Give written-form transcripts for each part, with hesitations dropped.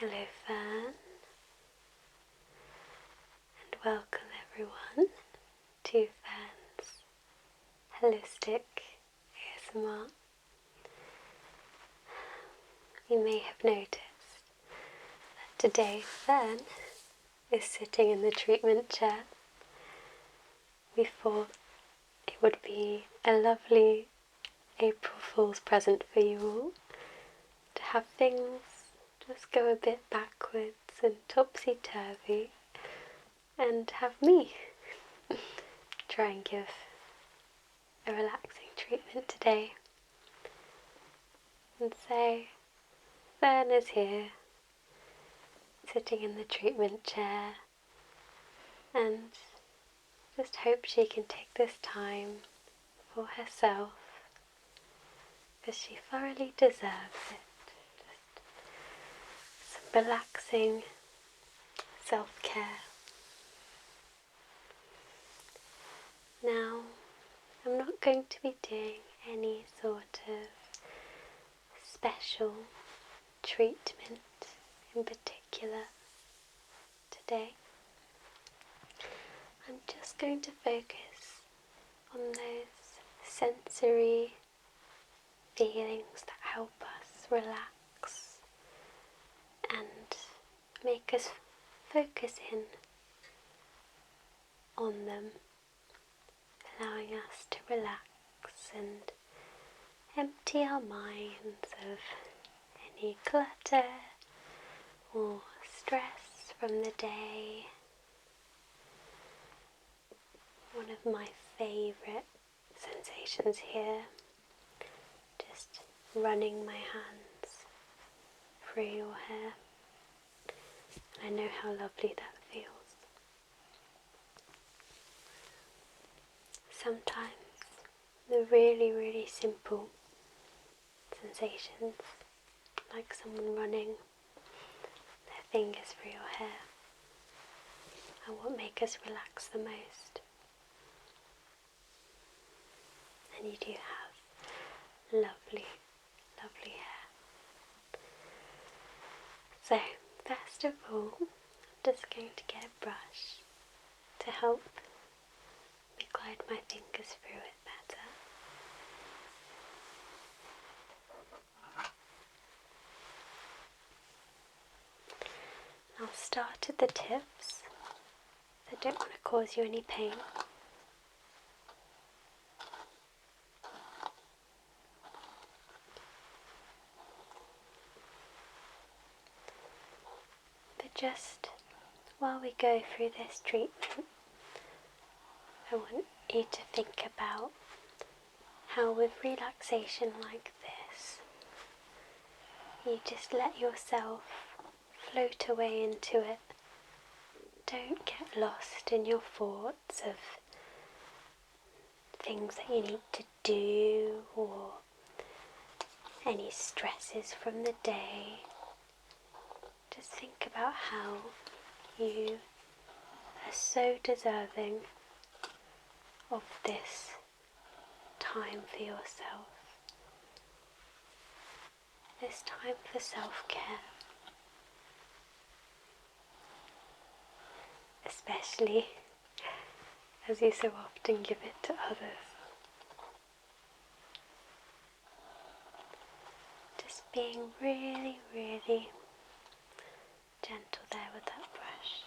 Hello Fern, and welcome everyone to Fern's Holistic ASMR. You may have noticed that today Fern is sitting in the treatment chair. We thought it would be a lovely April Fool's present for you all to have things just go a bit backwards and topsy-turvy and have me try and give a relaxing treatment today and say Fern is here sitting in the treatment chair and just hope she can take this time for herself because she thoroughly deserves it. Just some relaxing self-care. Now, I'm not going to be doing any sort of special treatment in particular today. I'm just going to focus on those sensory feelings that help us relax and make us focus in on them, allowing us to relax and empty our minds of any clutter or stress from the day. One of my favourite sensations here, just running my hands through your hair. I know how lovely that feels. Sometimes the really simple sensations, like someone running their fingers through your hair, are what make us relax the most. And you do have lovely hair. So, first of all, I'm just going to get a brush to help me glide my fingers through it better. I'll start at the tips, so I don't want to cause you any pain. But just while we go through this treatment, I want you to think about how with relaxation like this, you just let yourself float away into it. Don't get lost in your thoughts of things that you need to do or any stresses from the day. Just think about how you are so deserving of this time for yourself, this time for self-care, especially as you so often give it to others. Just being really gentle there with that brush.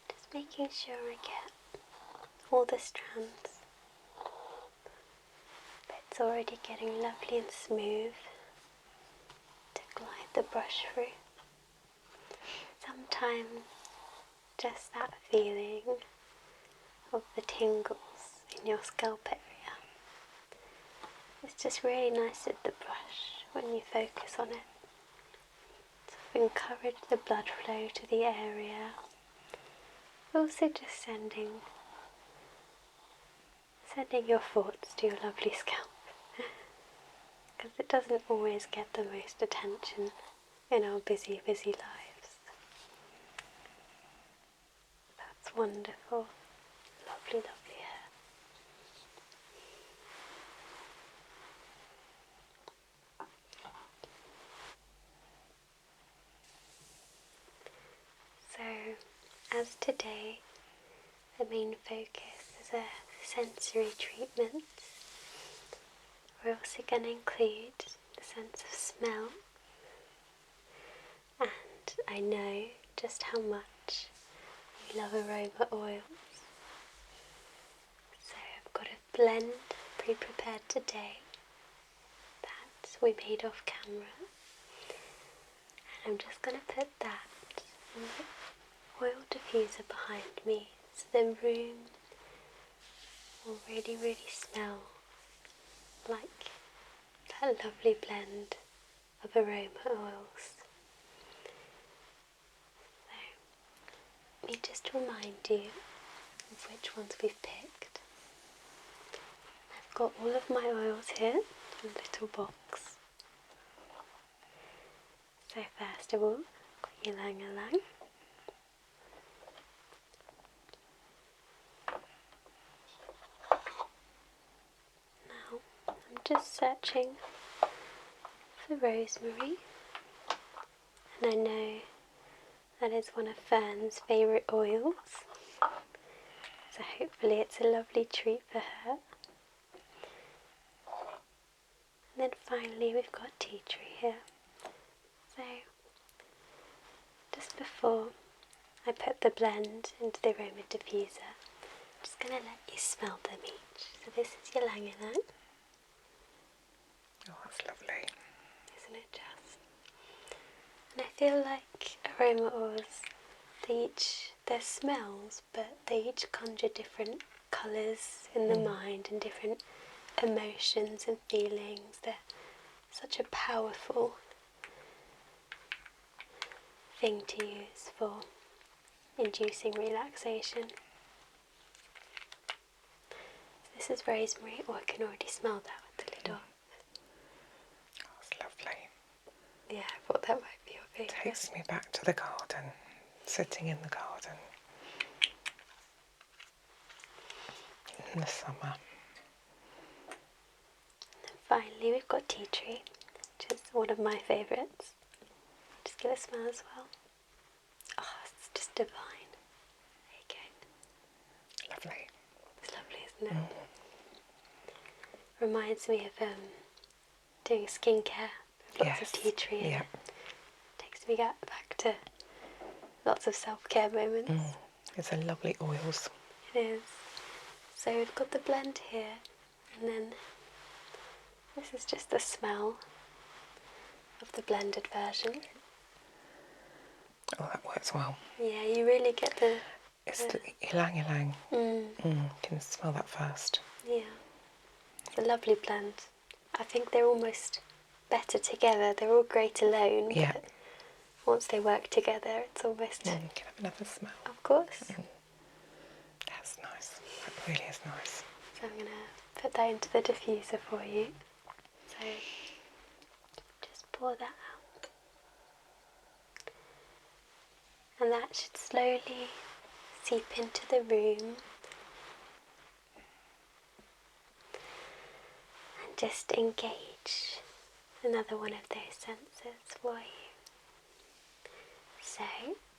Just making sure I get all the strands. It's already getting lovely and smooth to glide the brush through. Sometimes just that feeling of the tingles in your scalp area, it's just really nice with the brush when you focus on it. To encourage the blood flow to the area, also just sending your thoughts to your lovely scalp because it doesn't always get the most attention in our busy, busy lives. That's wonderful. Lovely, lovely hair. So, as today, the main focus is a sensory treatment, we're also going to include the sense of smell, and I know just how much you love aroma oils. So I've got a blend pre-prepared today that we made off camera, and I'm just going to put that in the oil diffuser behind me so the room will really, really smell like that lovely blend of aroma oils. So, let me just remind you of which ones we've picked. I've got all of my oils here in a little box. So first of all, I've got ylang ylang. Now I'm just searching for rosemary, and I know that is one of Fern's favourite oils, so hopefully it's a lovely treat for her. And then finally we've got tea tree here. So just before I put the blend into the aroma diffuser, I'm just going to let you smell them each. So this is ylang ylang. Oh, that's lovely. Isn't it just? And I feel like aroma oils, they're smells, but they each conjure different colours in the mind and different emotions and feelings. They're such a powerful thing to use for inducing relaxation. This is rosemary. Oh, I can already smell that with the lid off. Oh, that's lovely. Yeah, I thought that might be your favourite. Takes me back to the garden, sitting in the garden in the summer. And finally we've got tea tree, which is one of my favourites. Just give it a smell as well. Oh, it's just divine. There you go. Lovely. It's lovely, isn't it? Reminds me of doing skincare with lots of tea tree in it. Takes me back to lots of self-care moments. It's a lovely oils. It is. So we've got the blend here, and then this is just the smell of the blended version. Oh, that works well. Yeah, you really get the... It's the ylang ylang. Can smell that first. Yeah. It's a lovely blend. I think they're almost better together. They're all great alone, but once they work together, it's almost... You can have another smell. Of course. That's nice. That really is nice. So I'm going to put that into the diffuser for you. So just pour that out. And that should slowly seep into the room. And just engage another one of those senses for you. So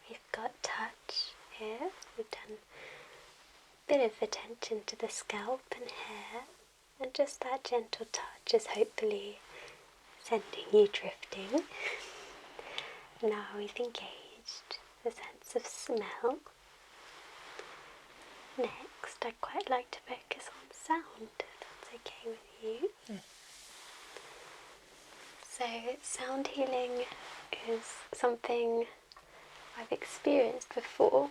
we've got touch here. We've done a bit of attention to the scalp and hair, and just that gentle touch is hopefully sending you drifting. Now we've engaged the sense of smell. Next, I'd quite like to focus on sound, if that's okay with you. So sound healing is something I've experienced before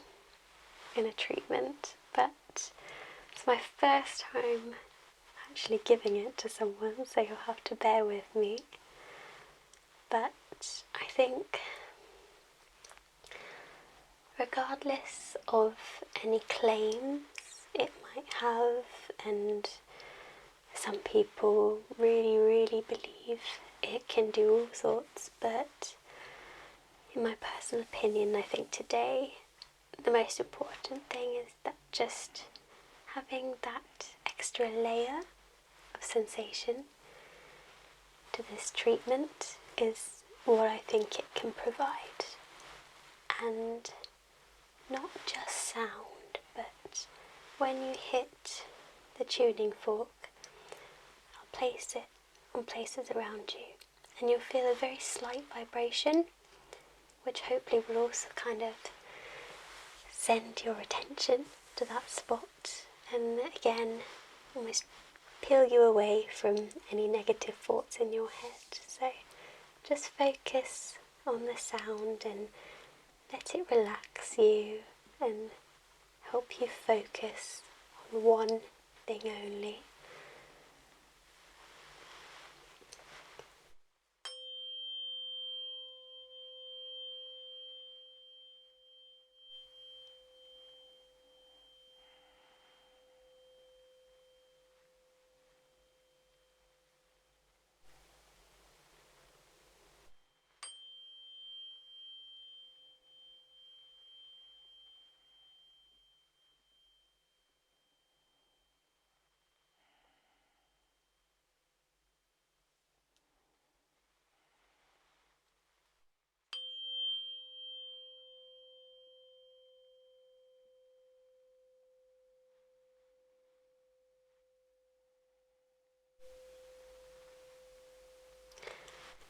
in a treatment, but it's my first time actually giving it to someone, so you'll have to bear with me. But I think regardless of any claims it might have and Some people really believe it can do all sorts, but in my personal opinion, I think today the most important thing is that just having that extra layer of sensation to this treatment is what I think it can provide. And not just sound, but when you hit the tuning fork, I'll place it on places around you, and you'll feel a very slight vibration, which hopefully will also kind of send your attention to that spot, and again almost peel you away from any negative thoughts in your head. So just focus on the sound and let it relax you and help you focus on one thing only.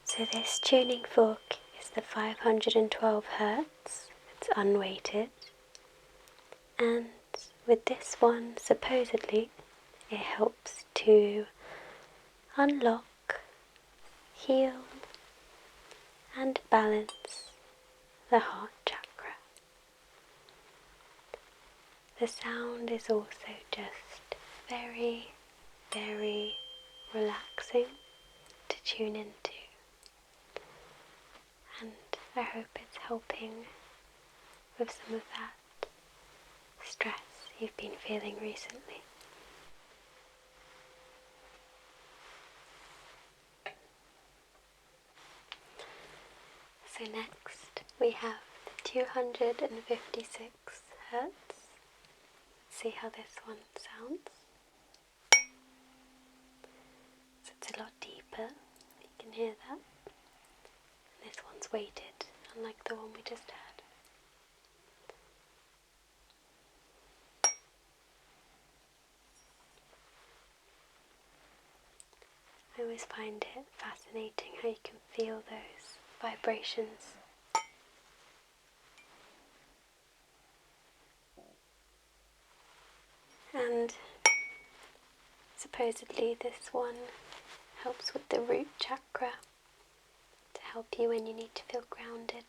So this tuning fork is the 512 Hertz, it's unweighted, and with this one supposedly it helps to unlock, heal and balance the heart chakra. The sound is also just very relaxing to tune into, and I hope it's helping with some of that stress you've been feeling recently. So next we have the 256 Hertz. Let's see how this one sounds. So it's a lot deeper, you can hear that. And this one's weighted, unlike the one we just had. I always find it fascinating how you can feel those vibrations. And supposedly this one helps with the root chakra to help you when you need to feel grounded.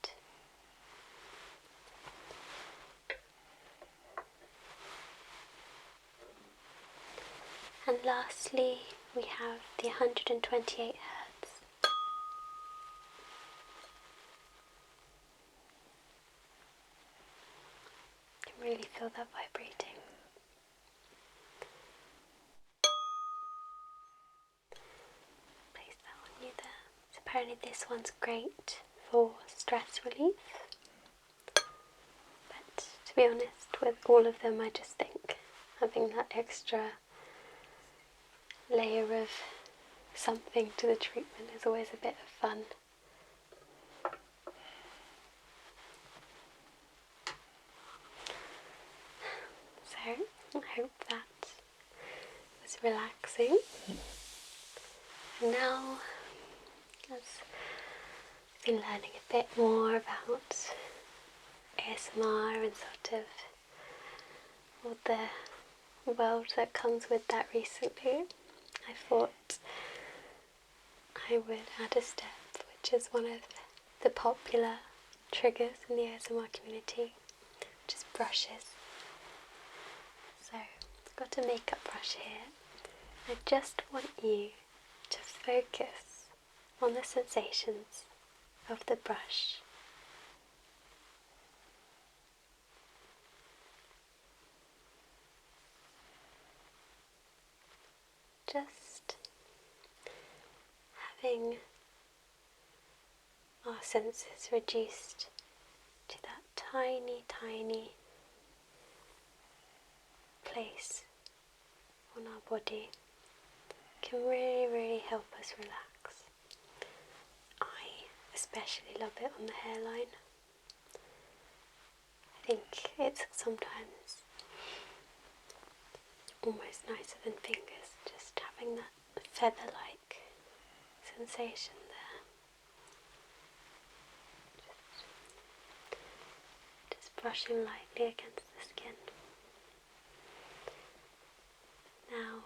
And lastly, we have the 128 Hertz. You can really feel that vibrating. Place that on you there. So apparently this one's great for stress relief. But to be honest, with all of them, I just think having that extra layer of something to the treatment is always a bit of fun. So I hope that was relaxing. And now, as I've been learning a bit more about ASMR and sort of all the world that comes with that recently, I thought I would add a step, which is one of the popular triggers in the ASMR community, which is brushes. So I've got a makeup brush here. I just want you to focus on the sensations of the brush. just having our senses reduced to that tiny, tiny place on our body can really, really help us relax. I especially love it on the hairline. I think it's sometimes almost nicer than fingers, just having that feather-like sensation there. Just brushing lightly against the skin. Now,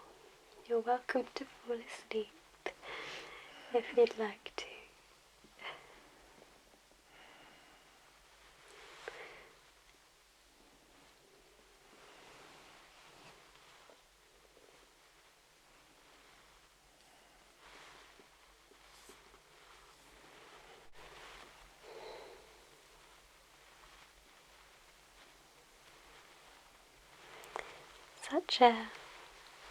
you're welcome to fall asleep if you'd like to. Such a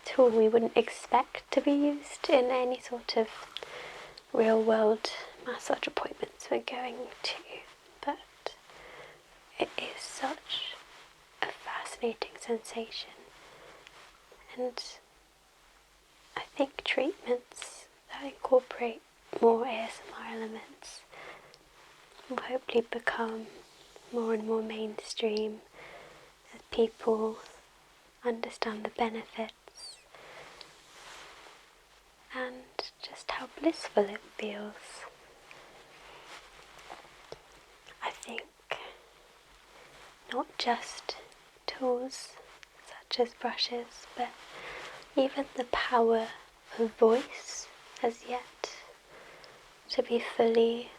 tool we wouldn't expect to be used in any sort of real world massage appointments we're going to, but it is such a fascinating sensation, and I think treatments that incorporate more ASMR elements will hopefully become more and more mainstream as people understand the benefits and just how blissful it feels. I think not just tools such as brushes, but even the power of voice has yet to be fully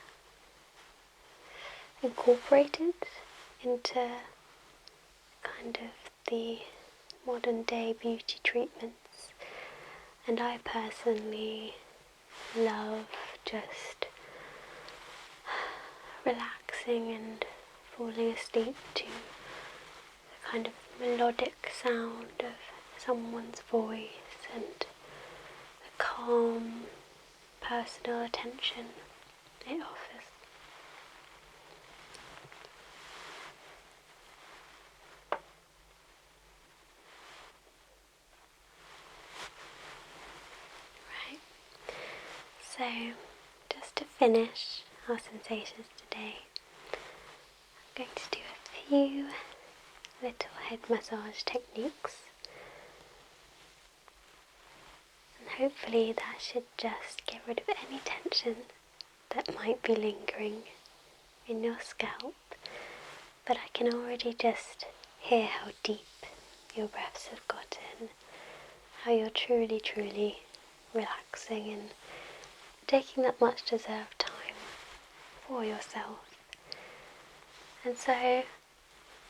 incorporated into kind of the modern day beauty treatments. And I personally love just relaxing and falling asleep to the kind of melodic sound of someone's voice and the calm personal attention it offers. Right, so just to finish our sensations today, I'm going to do a few little head massage techniques, and hopefully that should just get rid of any tension that might be lingering in your scalp. But I can already just hear how deep your breaths have gotten, how you're truly, truly relaxing and taking that much deserved time for yourself. And so,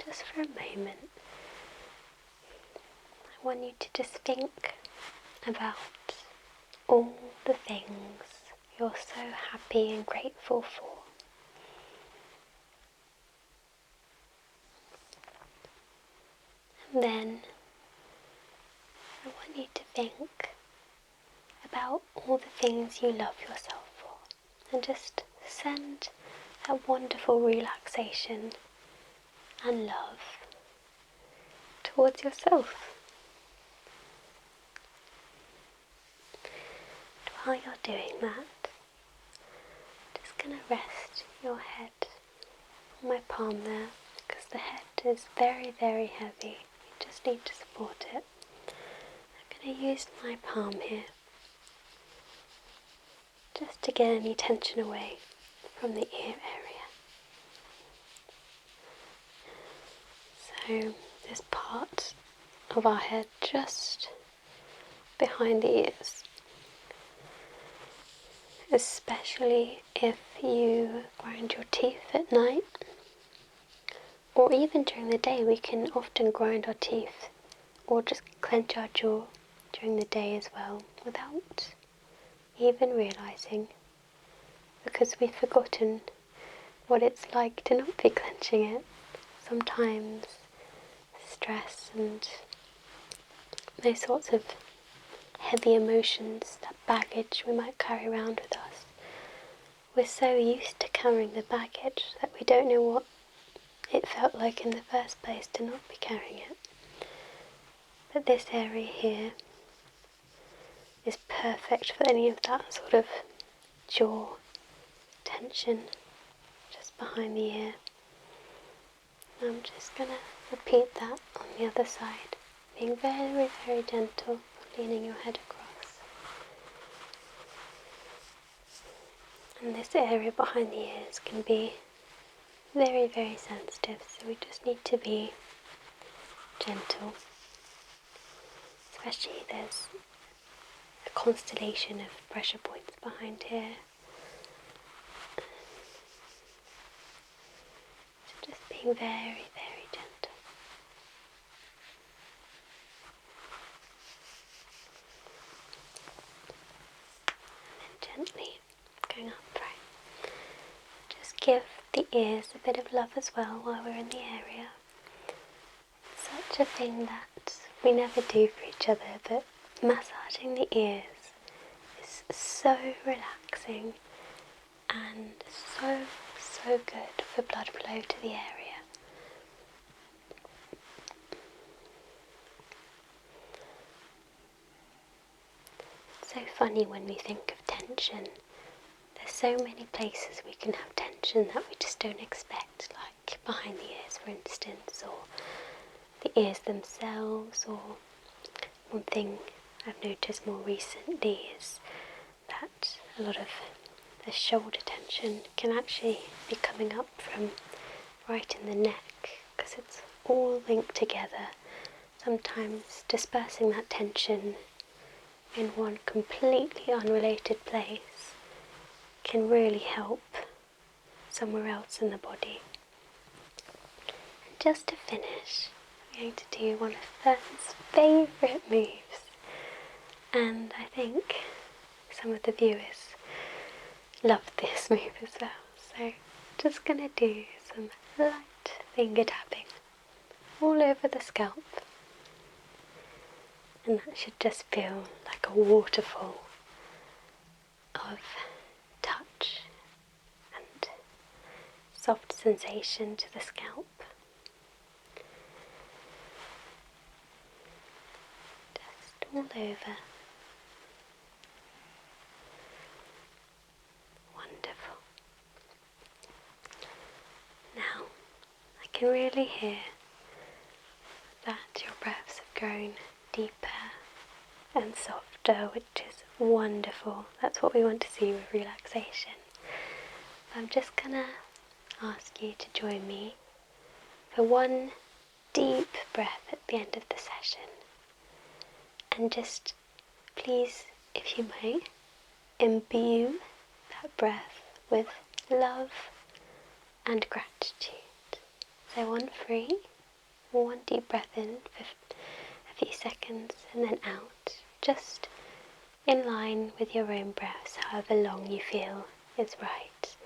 just for a moment, I want you to just think about all the things you're so happy and grateful for. And then I want you to think about all the things you love yourself for, and just send that wonderful relaxation and love towards yourself. And while you're doing that, just going to rest your head on my palm there, because the head is very, very heavy. You just need to support it. I'm going to use my palm here just to get any tension away from the ear area. So this part of our head just behind the ears, especially if you grind your teeth at night, or even during the day. We can often grind our teeth or just clench our jaw during the day as well without even realising, because we've forgotten what it's like to not be clenching it. Sometimes stress and those sorts of heavy emotions, that baggage we might carry around with us. We're so used to carrying the baggage that we don't know what it felt like in the first place to not be carrying it. But this area here is perfect for any of that sort of jaw tension just behind the ear. I'm just going to repeat that on the other side, being very, very gentle, leaning your head across. And this area behind the ears can be very, very sensitive, so we just need to be gentle. Especially there's a constellation of pressure points behind here. So just being very, very gentle. And then gently going up, right. Just give the ears a bit of love as well while we're in the area. Such a thing that we never do for each other, but massaging the ears is so relaxing and so, so good for blood flow to the area. It's so funny when we think of tension. There's so many places we can have tension that we just don't expect, like behind the ears for instance, or the ears themselves. Or one thing I've noticed more recently is that a lot of the shoulder tension can actually be coming up from right in the neck, because it's all linked together. Sometimes dispersing that tension in one completely unrelated place can really help somewhere else in the body. And just to finish, I'm going to do one of Fern's favourite moves, and I think some of the viewers love this move as well. So just going to do some light finger tapping all over the scalp, and that should just feel like a waterfall of touch and soft sensation to the scalp. Just all over. Wonderful. Now I can really hear that your breaths have grown deeper and softer, which is wonderful. That's what we want to see with relaxation. I'm just gonna ask you to join me for one deep breath at the end of the session, and just please, if you may, imbue that breath with love and gratitude. So on three, one deep breath in for a few seconds and then out, just in line with your own breaths, however long you feel is right.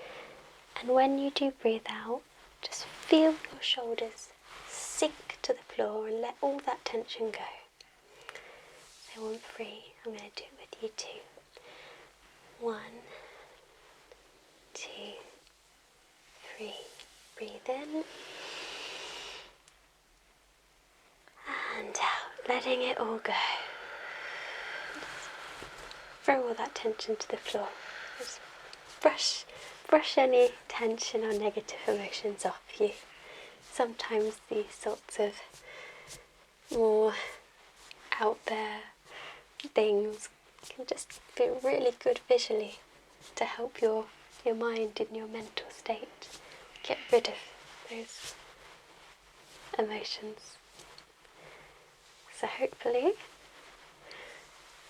And when you do breathe out, just feel your shoulders sink to the floor and let all that tension go. So on three, I'm going to do it with you too. 1, 2, 3. Breathe in and out, letting it all go. Throw all that tension to the floor. Just brush any tension or negative emotions off you. Sometimes these sorts of more out there things can just feel really good visually to help your mind and your mental state get rid of those emotions. So hopefully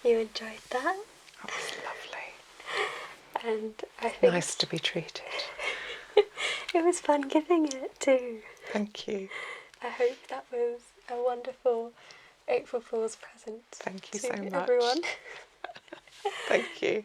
you enjoyed that. That was lovely. And I think Nice to be treated. it was fun giving it too. Thank you. I hope that was a wonderful April Fool's present. Thank you to so much. everyone. Thank you.